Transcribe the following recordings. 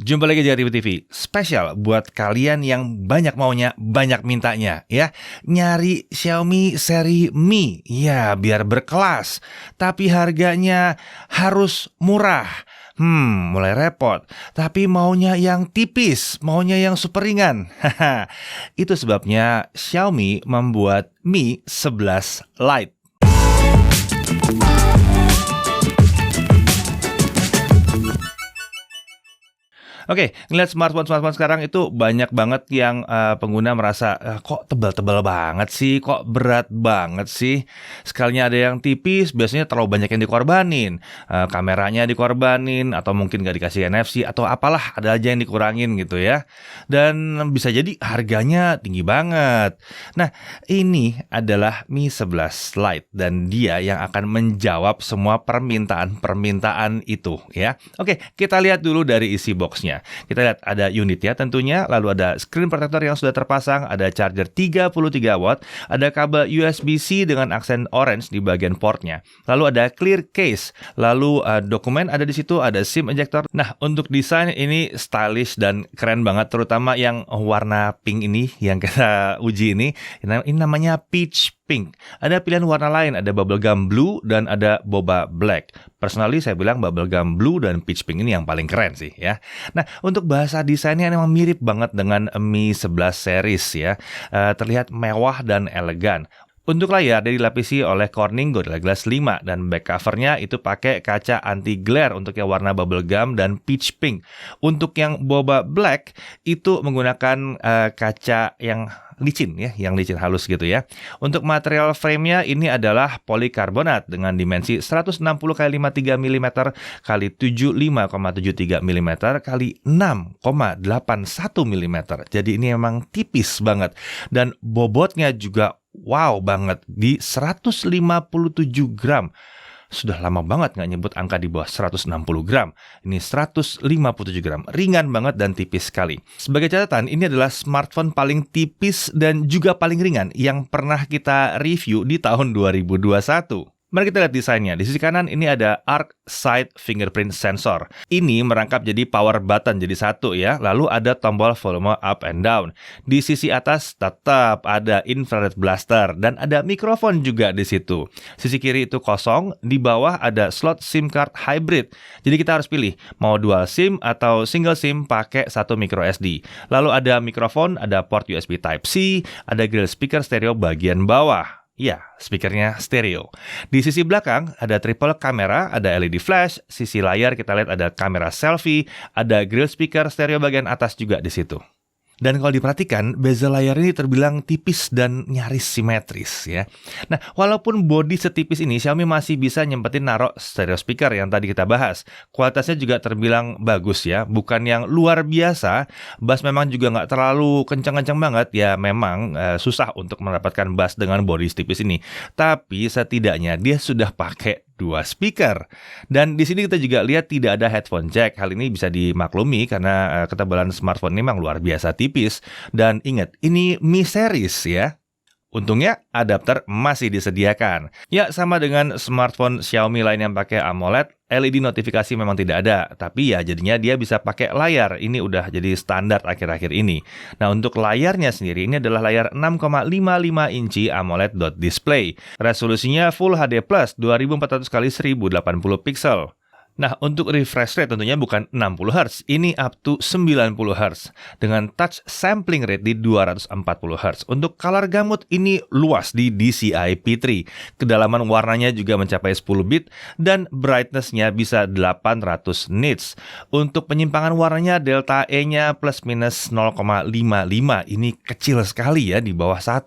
Jumpa lagi di Review TV spesial buat kalian yang banyak maunya, banyak mintanya ya. Nyari Xiaomi seri Mi, ya biar berkelas, tapi harganya harus murah. Mulai repot. Tapi maunya yang tipis, maunya yang super ringan. Itu sebabnya Xiaomi membuat Mi 11 Lite. Oke, ngeliat smartphone sekarang itu banyak banget yang pengguna merasa kok tebal-tebal banget sih, kok berat banget sih. Sekalinya ada yang tipis, biasanya terlalu banyak yang dikorbanin, kameranya dikorbanin, atau mungkin gak dikasih NFC, atau apalah, ada aja yang dikurangin gitu ya. Dan bisa jadi harganya tinggi banget. Nah, ini adalah Mi 11 Lite, dan dia yang akan menjawab semua permintaan itu ya. Oke, kita lihat dulu dari isi boxnya. Kita lihat ada unitnya tentunya, lalu ada screen protector yang sudah terpasang, ada charger 33 watt, ada kabel USB-C dengan aksen orange di bagian portnya, lalu ada clear case, lalu dokumen ada di situ, ada SIM ejector. Nah, untuk desain ini stylish dan keren banget, terutama yang warna pink ini yang kita uji ini namanya peach pink. Ada pilihan warna lain, ada bubblegum blue dan ada boba black. Personally saya bilang bubblegum blue dan peach pink ini yang paling keren sih ya. Nah, untuk bahasa desainnya memang mirip banget dengan Mi 11 series ya. Terlihat mewah dan elegan. Untuk layar dia dilapisi oleh Corning Gorilla Glass 5 dan back covernya itu pakai kaca anti glare untuk yang warna bubblegum dan peach pink. Untuk yang boba black itu menggunakan kaca yang licin ya, yang licin halus gitu ya. Untuk material frame-nya ini adalah polikarbonat dengan dimensi 160 x 53 mm x 75,73 mm x 6,81 mm. Jadi ini memang tipis banget dan bobotnya juga wow banget di 157 gram. Sudah lama banget nggak nyebut angka di bawah 160 gram. Ini 157 gram. Ringan banget dan tipis sekali. Sebagai catatan, ini adalah smartphone paling tipis dan juga paling ringan yang pernah kita review di tahun 2021. Mari kita lihat desainnya. Di sisi kanan ini ada Arc Side Fingerprint Sensor. Ini merangkap jadi power button jadi satu ya. Lalu ada tombol volume up and down. Di sisi atas tetap ada infrared blaster dan ada mikrofon juga di situ. Sisi kiri itu kosong. Di bawah ada slot SIM card hybrid. Jadi kita harus pilih mau dual SIM atau single SIM pakai satu micro SD. Lalu ada mikrofon, ada port USB Type-C, ada grill speaker stereo bagian bawah. Ya, speakernya stereo. Di sisi belakang ada triple kamera, ada LED flash. Sisi layar kita lihat ada kamera selfie, ada grill speaker stereo bagian atas juga di situ. Dan kalau diperhatikan, bezel layar ini terbilang tipis dan nyaris simetris ya. Nah, walaupun bodi setipis ini, Xiaomi masih bisa nyempetin naruh stereo speaker yang tadi kita bahas. Kualitasnya juga terbilang bagus ya, bukan yang luar biasa. Bass memang juga nggak terlalu kencang-kencang banget ya. Memang susah untuk mendapatkan bass dengan bodi setipis ini. Tapi setidaknya dia sudah pakai 2 speaker. Dan di sini kita juga lihat tidak ada headphone jack. Hal ini bisa dimaklumi karena ketebalan smartphone ini memang luar biasa tipis. Dan ingat, ini Mi series ya. Untungnya adapter masih disediakan. Ya, sama dengan smartphone Xiaomi lain yang pakai AMOLED, LED notifikasi memang tidak ada. Tapi ya jadinya dia bisa pakai layar. Ini udah jadi standar akhir-akhir ini. Nah, untuk layarnya sendiri ini adalah layar 6,55 inci AMOLED dot display. Resolusinya Full HD Plus 2400 x 1080 pixel. Nah, untuk refresh rate tentunya bukan 60 Hz, ini up to 90 Hz dengan touch sampling rate di 240 Hz. Untuk color gamut ini luas di DCI P3. Kedalaman warnanya juga mencapai 10 bit dan brightness-nya bisa 800 nits. Untuk penyimpangan warnanya delta E-nya plus minus 0,55. Ini kecil sekali ya, di bawah 1.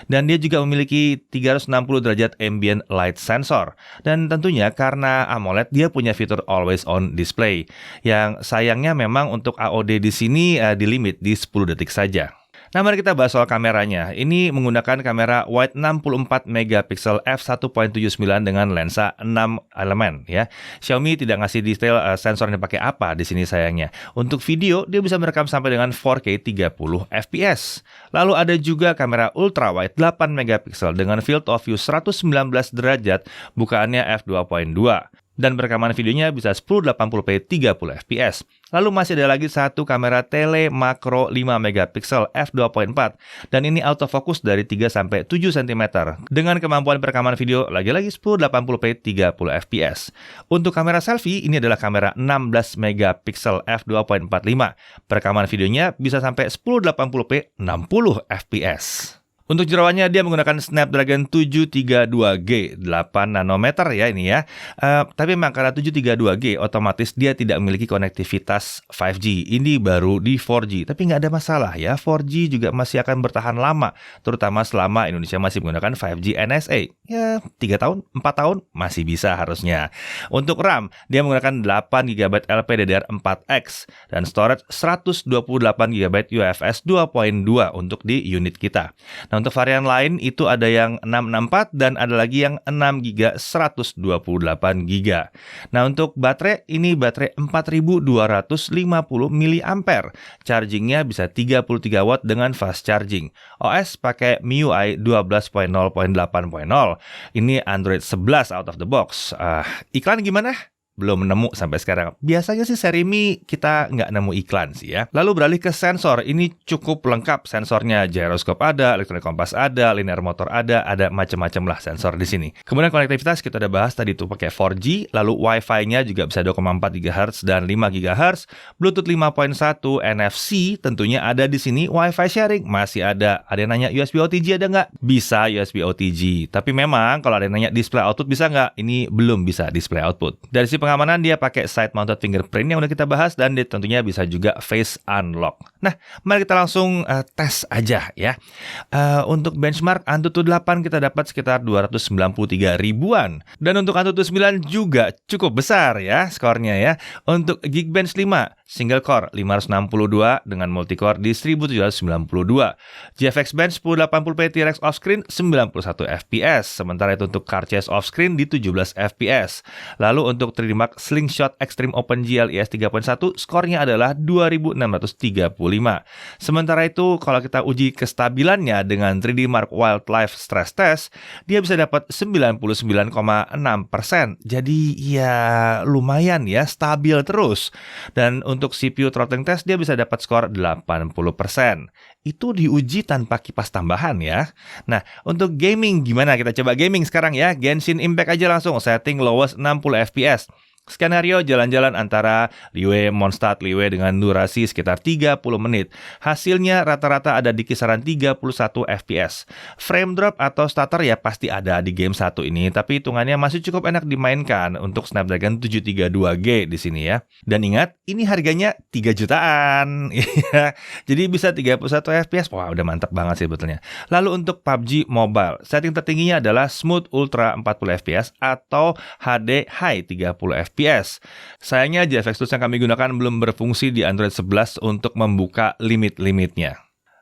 Dan dia juga memiliki 360 derajat ambient light sensor. Dan tentunya karena AMOLED dia punya fitur always on display. Yang sayangnya memang untuk AOD di sini dilimit di 10 detik saja. Nah, mari kita bahas soal kameranya. Ini menggunakan kamera wide 64 megapiksel f1.79 dengan lensa 6 elemen ya. Xiaomi tidak ngasih detail sensornya pakai apa di sini sayangnya. Untuk video dia bisa merekam sampai dengan 4K 30 fps. Lalu ada juga kamera ultra wide 8 megapiksel dengan field of view 119 derajat, bukaannya f2.2. Dan perekaman videonya bisa 1080p 30 fps. Lalu masih ada lagi satu kamera tele makro 5 megapiksel f2.4 dan ini autofocus dari 3 sampai 7 cm dengan kemampuan perekaman video lagi-lagi 1080p 30 fps. Untuk kamera selfie ini adalah kamera 16 megapiksel f2.45. Perekaman videonya bisa sampai 1080p 60 fps. Untuk jerawannya dia menggunakan Snapdragon 732G 8 nanometer ya ini ya. Tapi memang karena 732G otomatis dia tidak memiliki konektivitas 5G. Ini baru di 4G, tapi nggak ada masalah ya. 4G juga masih akan bertahan lama, terutama selama Indonesia masih menggunakan 5G NSA. Ya 3 tahun, 4 tahun masih bisa harusnya. Untuk RAM, dia menggunakan 8GB LPDDR4X dan storage 128GB UFS 2.2 untuk di unit kita. Nah, untuk varian lain itu ada yang 664 dan ada lagi yang 6GB 128GB. Nah, untuk baterai ini baterai 4250 mAh. Chargingnya bisa 33 watt dengan fast charging. OS pakai MIUI 12.0.8.0. Ini Android 11 out of the box. Iklan gimana? Belum nemu sampai sekarang. Biasanya sih seri Mi kita nggak nemu iklan sih ya. Lalu beralih ke sensor, ini cukup lengkap sensornya. Gyroscope ada, elektronik kompas ada, linear motor ada macam-macam lah sensor di sini. Kemudian konektivitas kita udah bahas tadi tuh pakai 4G, lalu Wi-Fi-nya juga bisa 2,4 GHz dan 5 GHz, Bluetooth 5.1, NFC tentunya ada di sini, Wi-Fi sharing masih ada. Ada yang nanya USB OTG ada nggak? Bisa USB OTG. Tapi memang kalau ada yang nanya display output bisa nggak? Ini belum bisa display output. Dari sisi pengamanan dia pakai side mounted fingerprint yang udah kita bahas dan dia tentunya bisa juga face unlock. Nah, mari kita langsung tes aja ya. Untuk benchmark Antutu 8 kita dapat sekitar 293 ribuan dan untuk Antutu 9 juga cukup besar ya skornya ya. Untuk Geekbench 5 single core 562 dengan multicore di 1792. GFX Bench 1080p T-Rex offscreen 91 fps. Sementara itu untuk Carchase offscreen di 17 fps. Lalu untuk 3D Mark Slingshot Extreme OpenGL IS 3.1 skornya adalah 2635. Sementara itu kalau kita uji kestabilannya dengan 3D Mark Wildlife Stress Test, dia bisa dapat 99,6%. Jadi ya lumayan ya, stabil terus. Dan untuk CPU throttling test dia bisa dapat skor 80%. Itu diuji tanpa kipas tambahan ya. Nah, untuk gaming gimana? Kita coba gaming sekarang ya. Genshin Impact aja langsung, setting lowest 60 fps. Skenario jalan-jalan antara Liyue, Mondstadt, Liyue dengan durasi sekitar 30 menit. Hasilnya rata-rata ada di kisaran 31 fps. Frame drop atau stutter ya pasti ada di game satu ini, tapi hitungannya masih cukup enak dimainkan untuk Snapdragon 732G di sini ya. Dan ingat, ini harganya 3 jutaan. Jadi bisa 31 fps. Wah, udah mantap banget sih sebetulnya. Lalu untuk PUBG Mobile, setting tertingginya adalah Smooth Ultra 40 fps atau HD High 30 fps. Sayangnya GFX Tools yang kami gunakan belum berfungsi di Android 11 untuk membuka limit-limitnya.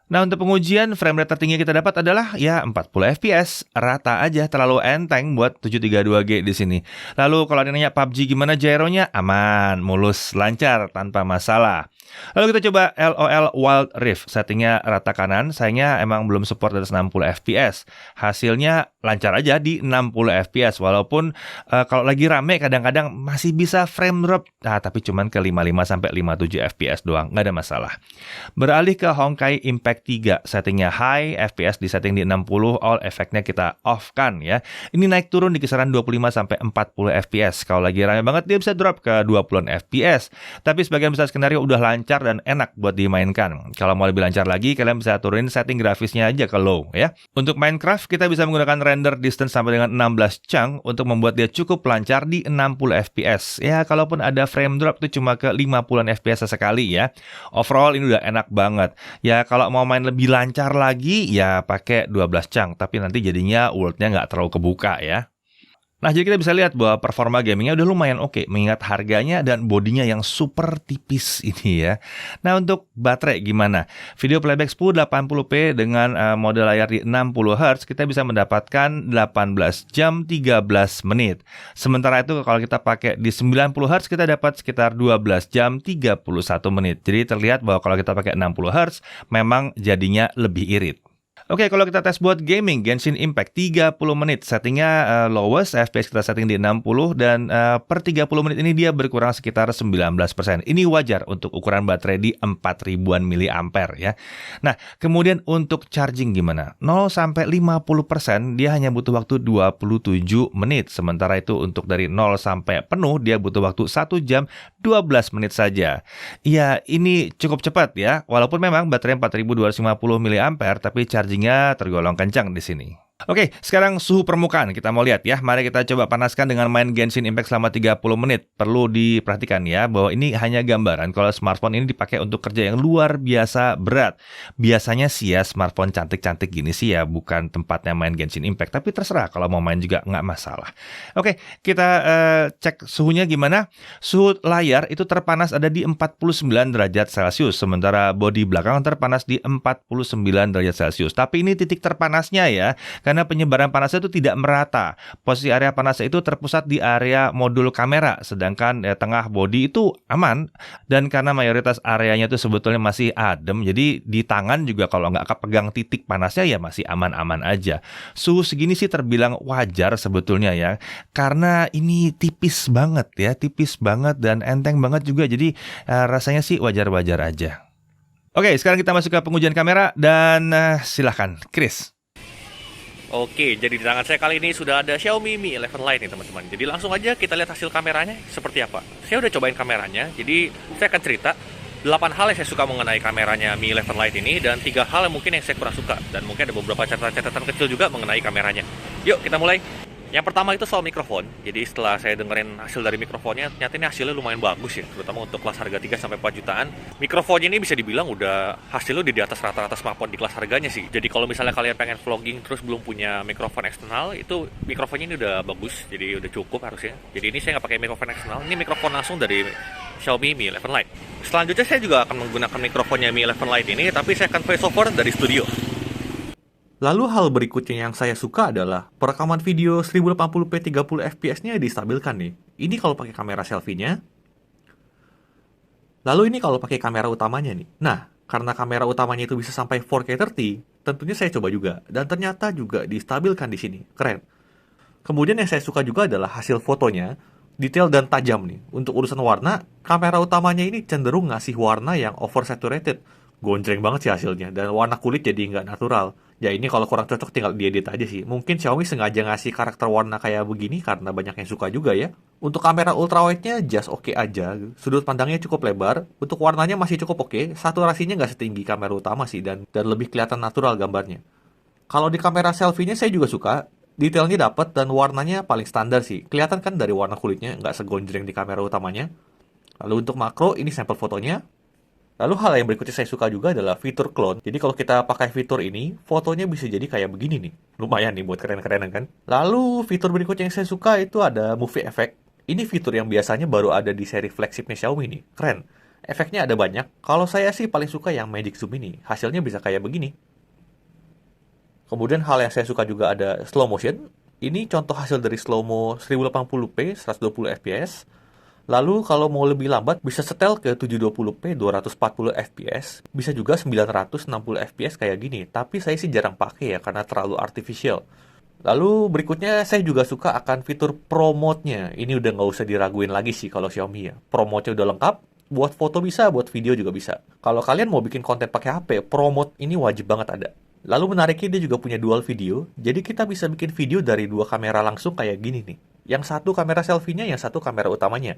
Nah, untuk pengujian frame rate tertinggi kita dapat adalah ya 40 fps, rata aja, terlalu enteng buat 732G di sini. Lalu kalau ada nanya PUBG gimana gyronya? Aman, mulus, lancar, tanpa masalah. Lalu kita coba LOL Wild Rift, settingnya rata kanan, sayangnya emang belum support dari 60 fps. Hasilnya lancar aja di 60 fps, walaupun kalau lagi rame kadang-kadang masih bisa frame drop, tapi cuman ke 55-57 fps doang, nggak ada masalah. Beralih ke Honkai Impact 3, settingnya high, FPS di setting di 60, all efeknya kita off kan ya. Ini naik turun di kisaran 25-40 fps. Kalau lagi rame banget dia bisa drop ke 20 fps. Tapi sebagian besar skenario udah lancar dan enak buat dimainkan. Kalau mau lebih lancar lagi, kalian bisa turunin setting grafisnya aja ke low ya. Untuk Minecraft kita bisa menggunakan render distance sampai dengan 16 chunk untuk membuat dia cukup lancar di 60 fps. Ya, kalaupun ada frame drop itu cuma ke 50 fps sekali ya. Overall ini udah enak banget. Ya, kalau mau main lebih lancar lagi ya pakai 12 chunk, tapi nanti jadinya world-nya nggak terlalu kebuka ya. Nah, jadi kita bisa lihat bahwa performa gamingnya udah lumayan oke, mengingat harganya dan bodinya yang super tipis ini ya. Nah, untuk baterai gimana? Video playback 1080p dengan mode layar di 60Hz, kita bisa mendapatkan 18 jam 13 menit. Sementara itu kalau kita pakai di 90Hz, kita dapat sekitar 12 jam 31 menit. Jadi terlihat bahwa kalau kita pakai 60Hz, memang jadinya lebih irit. Oke, kalau kita tes buat gaming, Genshin Impact 30 menit, settingnya lowest, FPS kita setting di 60, dan per 30 menit ini dia berkurang sekitar 19%. Ini wajar untuk ukuran baterai di 4000-an mAh ya. Nah, kemudian untuk charging gimana? 0 sampai 50% dia hanya butuh waktu 27 menit. Sementara itu untuk dari 0 sampai penuh dia butuh waktu 1 jam 12 menit saja. Ya, ini cukup cepat ya. Walaupun memang baterai 4250 mAh, tapi chargingnya tergolong kencang di sini. Oke, sekarang suhu permukaan kita mau lihat ya. Mari kita coba panaskan dengan main Genshin Impact selama 30 menit. Perlu diperhatikan ya, bahwa ini hanya gambaran kalau smartphone ini dipakai untuk kerja yang luar biasa berat. Biasanya sih ya smartphone cantik-cantik gini sih ya, bukan tempatnya main Genshin Impact. Tapi terserah, kalau mau main juga nggak masalah. Oke, kita cek suhunya gimana. Suhu layar itu terpanas ada di 49 derajat Celcius. Sementara bodi belakang terpanas di 49 derajat Celcius. Tapi ini titik terpanasnya ya, karena penyebaran panasnya itu tidak merata. Posisi area panasnya itu terpusat di area modul kamera, sedangkan tengah bodi itu aman. Dan karena mayoritas areanya itu sebetulnya masih adem, jadi di tangan juga kalau nggak kepegang titik panasnya ya masih aman-aman aja. Suhu segini sih terbilang wajar sebetulnya ya, karena ini tipis banget ya, tipis banget dan enteng banget juga, jadi rasanya sih wajar-wajar aja. Oke, sekarang kita masuk ke pengujian kamera dan silahkan, Chris. Oke, jadi di tangan saya kali ini sudah ada Xiaomi Mi 11 Lite nih teman-teman. Jadi langsung aja kita lihat hasil kameranya seperti apa. Saya udah cobain kameranya, jadi saya akan cerita 8 hal yang saya suka mengenai kameranya Mi 11 Lite ini, dan 3 hal yang mungkin yang saya kurang suka, dan mungkin ada beberapa catatan-catatan kecil juga mengenai kameranya. Yuk kita mulai. Yang pertama itu soal mikrofon. Jadi setelah saya dengerin hasil dari mikrofonnya, ternyata ini hasilnya lumayan bagus ya, terutama untuk kelas harga 3-4 jutaan. Mikrofonnya ini bisa dibilang udah hasilnya di atas rata-rata smartphone di kelas harganya sih. Jadi kalau misalnya kalian pengen vlogging terus belum punya mikrofon eksternal, itu mikrofonnya ini udah bagus, jadi udah cukup harusnya. Jadi ini saya nggak pakai mikrofon eksternal, ini mikrofon langsung dari Xiaomi Mi 11 Lite. Selanjutnya saya juga akan menggunakan mikrofonnya Mi 11 Lite ini, tapi saya akan voiceover dari studio. Lalu hal berikutnya yang saya suka adalah perekaman video 1080p 30 fps-nya distabilkan nih. Ini kalau pakai kamera selfie-nya. Lalu ini kalau pakai kamera utamanya nih. Nah, karena kamera utamanya itu bisa sampai 4K 30, tentunya saya coba juga. Dan ternyata juga distabilkan di sini. Keren. Kemudian yang saya suka juga adalah hasil fotonya, detail dan tajam nih. Untuk urusan warna, kamera utamanya ini cenderung ngasih warna yang oversaturated. Gonjreng banget sih hasilnya, dan warna kulit jadi nggak natural. Ya ini kalau kurang cocok tinggal diedit aja sih. Mungkin Xiaomi sengaja ngasih karakter warna kayak begini karena banyak yang suka juga ya. Untuk kamera ultrawide-nya just oke aja. Sudut pandangnya cukup lebar. Untuk warnanya masih cukup oke. Saturasinya nggak setinggi kamera utama sih, dan lebih kelihatan natural gambarnya. Kalau di kamera selfie-nya saya juga suka. Detailnya dapat dan warnanya paling standar sih. Kelihatan kan dari warna kulitnya, nggak segonjreng di kamera utamanya. Lalu untuk makro, ini sampel fotonya. Lalu hal yang berikutnya saya suka juga adalah fitur clone. Jadi kalau kita pakai fitur ini, fotonya bisa jadi kayak begini nih. Lumayan nih buat keren-kerenan kan. Lalu fitur berikutnya yang saya suka itu ada movie effect. Ini fitur yang biasanya baru ada di seri flagshipnya Xiaomi nih. Keren. Efeknya ada banyak. Kalau saya sih paling suka yang magic zoom ini. Hasilnya bisa kayak begini. Kemudian hal yang saya suka juga ada slow motion. Ini contoh hasil dari slow-mo 1080p 120 fps. Lalu kalau mau lebih lambat bisa setel ke 720p 240 fps, bisa juga 960 fps kayak gini, tapi saya sih jarang pakai ya karena terlalu artificial. Lalu berikutnya saya juga suka akan fitur Pro Mode-nya. Ini udah nggak usah diraguin lagi sih kalau Xiaomi ya. Pro Mode-nya udah lengkap, buat foto bisa, buat video juga bisa. Kalau kalian mau bikin konten pakai HP, Pro Mode ini wajib banget ada. Lalu menariknya dia juga punya dual video, jadi kita bisa bikin video dari dua kamera langsung kayak gini nih. Yang satu kamera selfie-nya, yang satu kamera utamanya.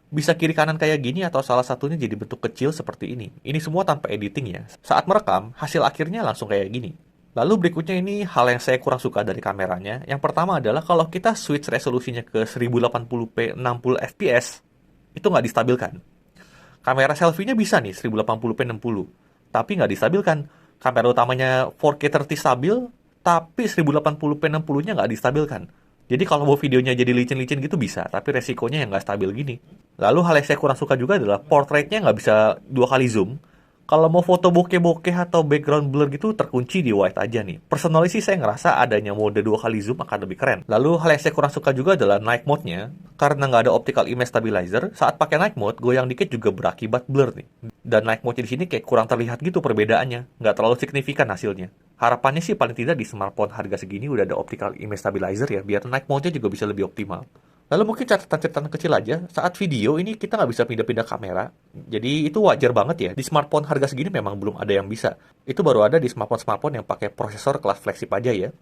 Bisa kiri kanan kayak gini atau salah satunya jadi bentuk kecil seperti ini. Ini semua tanpa editing ya. Saat merekam, hasil akhirnya langsung kayak gini. Lalu berikutnya ini hal yang saya kurang suka dari kameranya. Yang pertama adalah kalau kita switch resolusinya ke 1080p 60 fps, itu nggak distabilkan. Kamera selfie-nya bisa nih 1080p 60, tapi nggak distabilkan. Kamera utamanya 4K 30 stabil, tapi 1080p 60-nya nggak distabilkan. Jadi kalau mau videonya jadi licin-licin gitu bisa, tapi resikonya yang nggak stabil gini. Lalu hal yang saya kurang suka juga adalah portraitnya nggak bisa 2 kali zoom. Kalau mau foto bokeh-bokeh atau background blur gitu terkunci di white aja nih. Personally sih saya ngerasa adanya mode 2 kali zoom akan lebih keren. Lalu hal yang saya kurang suka juga adalah night mode-nya. Karena nggak ada optical image stabilizer, saat pakai night mode, goyang dikit juga berakibat blur nih. Dan night mode di sini kayak kurang terlihat gitu perbedaannya, nggak terlalu signifikan hasilnya. Harapannya sih paling tidak di smartphone harga segini udah ada optical image stabilizer ya, biar night mode-nya juga bisa lebih optimal. Lalu mungkin catatan-catatan kecil aja, saat video ini kita nggak bisa pindah-pindah kamera, jadi itu wajar banget ya. Di smartphone harga segini memang belum ada yang bisa. Itu baru ada di smartphone-smartphone yang pakai prosesor kelas flagship aja ya.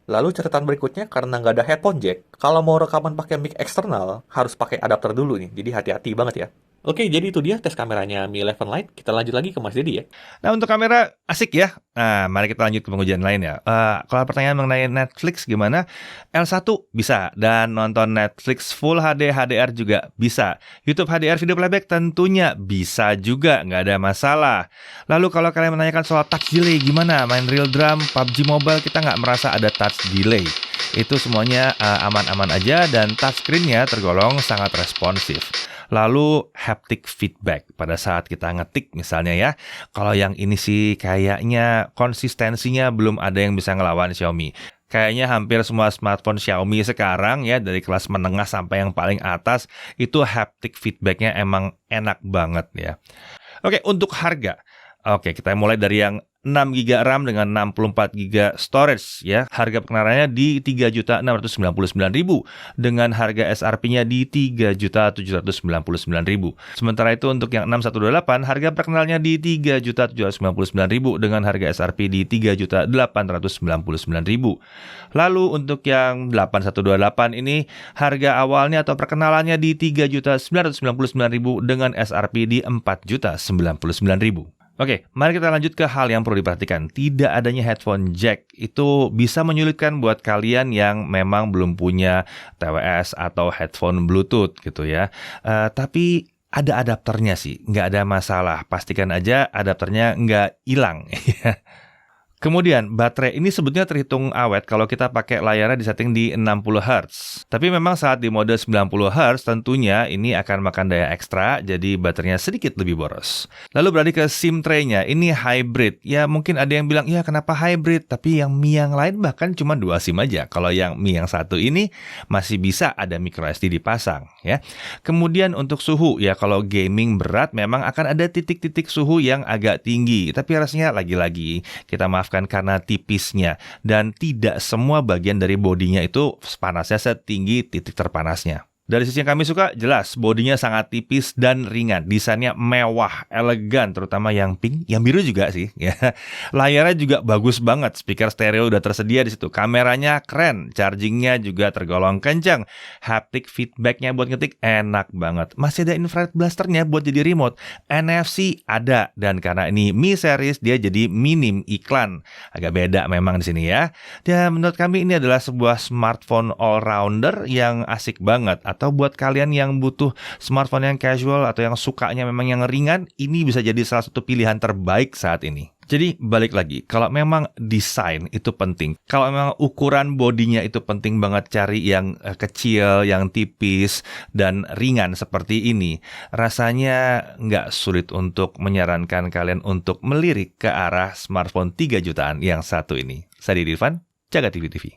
Lalu catatan berikutnya, karena nggak ada headphone jack, kalau mau rekaman pakai mic eksternal, harus pakai adapter dulu nih, jadi hati-hati banget ya. Oke, jadi itu dia tes kameranya Mi 11 Lite. Kita lanjut lagi ke Mas Dedi ya. Nah, untuk kamera asik ya. Nah, mari kita lanjut ke pengujian lain ya. Kalau pertanyaan mengenai Netflix gimana? L1 bisa, dan nonton Netflix Full HD HDR juga bisa. YouTube HDR video playback tentunya bisa juga, nggak ada masalah. Lalu kalau kalian menanyakan soal touch delay gimana? Main Real Drum, PUBG Mobile kita nggak merasa ada touch delay. Itu semuanya aman-aman aja, dan touchscreen-nya tergolong sangat responsif. Lalu haptic feedback pada saat kita ngetik misalnya ya. Kalau yang ini sih kayaknya konsistensinya belum ada yang bisa ngelawan Xiaomi. Kayaknya hampir semua smartphone Xiaomi sekarang ya, dari kelas menengah sampai yang paling atas, itu haptic feedbacknya emang enak banget ya. Oke, untuk harga. Oke, kita mulai dari yang 6 GB RAM dengan 64 GB storage ya. Harga perkenalannya di 3.699.000 dengan harga SRP-nya di 3.799.000. Sementara itu untuk yang 6128 harga perkenalnya di 3.799.000 dengan harga SRP di 3.899.000. Lalu untuk yang 8128 ini harga awalnya atau perkenalannya di 3.999.000 dengan SRP di 4.099.000. Oke, mari kita lanjut ke hal yang perlu diperhatikan. Tidak adanya headphone jack itu bisa menyulitkan buat kalian yang memang belum punya TWS atau headphone Bluetooth gitu ya. Tapi ada adapternya sih, nggak ada masalah. Pastikan aja adapternya nggak hilang. Kemudian, baterai ini sebetulnya terhitung awet kalau kita pakai layarnya disetting di 60 Hz. Tapi memang saat di mode 90 Hz tentunya ini akan makan daya ekstra, jadi baterainya sedikit lebih boros. Lalu beralih ke SIM tray-nya, ini hybrid. Ya mungkin ada yang bilang, ya kenapa hybrid? Tapi yang Mi yang lain bahkan cuma 2 SIM aja. Kalau yang Mi yang satu ini masih bisa ada microSD dipasang ya. Kemudian untuk suhu, ya kalau gaming berat memang akan ada titik-titik suhu yang agak tinggi. Tapi rasanya lagi-lagi kita karena tipisnya, dan tidak semua bagian dari bodinya itu panasnya setinggi titik terpanasnya. Dari sisi yang kami suka, jelas bodinya sangat tipis dan ringan. Desainnya mewah, elegan, terutama yang pink, yang biru juga sih. Ya. Layarnya juga bagus banget, speaker stereo udah tersedia di situ. Kameranya keren, chargingnya juga tergolong kencang. Haptic feedbacknya buat ngetik enak banget. Masih ada infrared blasternya buat jadi remote. NFC ada, dan karena ini Mi series, dia jadi minim iklan. Agak beda memang di sini ya. Dan menurut kami ini adalah sebuah smartphone all-rounder yang asik banget. Atau buat kalian yang butuh smartphone yang casual atau yang sukanya memang yang ringan, ini bisa jadi salah satu pilihan terbaik saat ini. Jadi balik lagi, kalau memang desain itu penting, kalau memang ukuran bodinya itu penting banget, cari yang kecil, yang tipis, dan ringan seperti ini, rasanya nggak sulit untuk menyarankan kalian untuk melirik ke arah smartphone 3 jutaan yang satu ini. Saya Didi Irfan, Jaga TV TV.